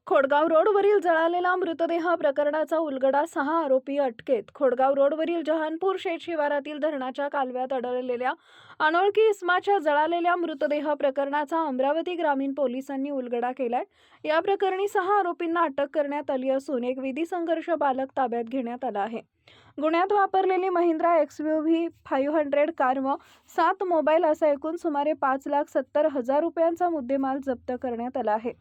खोडगाव रोडवरील जळालेला मृतदेह प्रकरणाचा उलगडा 6 आरोपी अटकेत. खोडगाव रोडवरील जहानपूर शेत शिवारातील धरणाच्या कालव्यात आढळलेल्या अनोळखी इसमाच्या जळालेल्या मृतदेह प्रकरणाचा अमरावती ग्रामीण पोलिसांनी उलगडा केलाय. या प्रकरणी 6 आरोपींना अटक करण्यात आली असून एक विधी संघर्ष बालक ताब्यात घेण्यात आला आहे. गुन्ह्यात वापरलेली महिंद्रा XUV 500 कार व 7 मोबाईल असा एकूण सुमारे 5,70,000 रुपयांचा मुद्देमाल जप्त करण्यात आला आहे.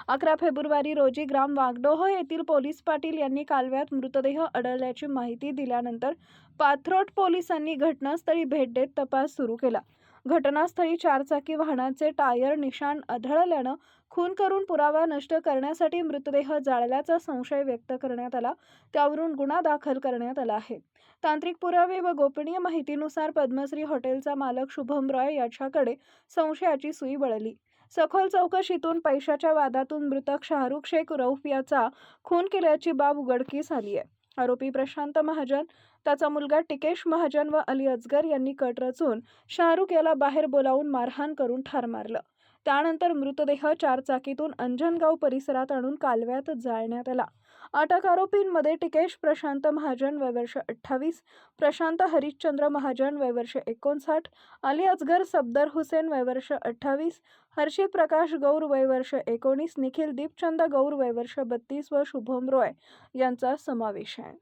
11 फेब्रुवारी रोजी ग्राम वाघडोह येथील पोलीस पाटील यांनी कालव्यात मृतदेह आढळल्याची माहिती दिल्यानंतर पाथरोट पोलिसांनी घटनास्थळी भेट देत तपास सुरू केला. घटनास्थळी 4 चाकी वाहनाचे टायर निशाण आढळल्यानं खून करून पुरावा नष्ट करण्यासाठी मृतदेह जाळल्याचा संशय व्यक्त करण्यात आला. त्यावरून गुन्हा दाखल करण्यात आला आहे. तांत्रिक पुरावे व गोपनीय माहितीनुसार पद्मश्री हॉटेलचा मालक शुभम रॉय याच्याकडे संशयाची सुई वळली. सखोल चौकशीतून पैशाच्या वादातून मृतक शाहरुख शेख रौफ याचा खून केल्याची बाब उघडकीस आली आहे. आरोपी प्रशांत महाजन, त्याचा मुलगा टिकेश महाजन व अली अजगर यांनी कट रचून शाहरुख याला बाहेर बोलावून मारहाण करून ठार मारलं. त्यानंतर मृतदेह 4 चाकीतून अंजनगाव परिसरात आणून कालव्यात जाळण्यात आला. अटक आरोपींमध्ये टिकेश प्रशांत महाजन वय वर्ष 28, प्रशांत हरिश्चंद्र महाजन वय वर्ष 59, अली अजगर सफदर हुसेन वय वर्ष 28, हर्षित प्रकाश गौर वय वर्ष 19, निखिल दीपचंद गौर वय वर्ष 32 व शुभम रॉय यांचा समावेश आहे.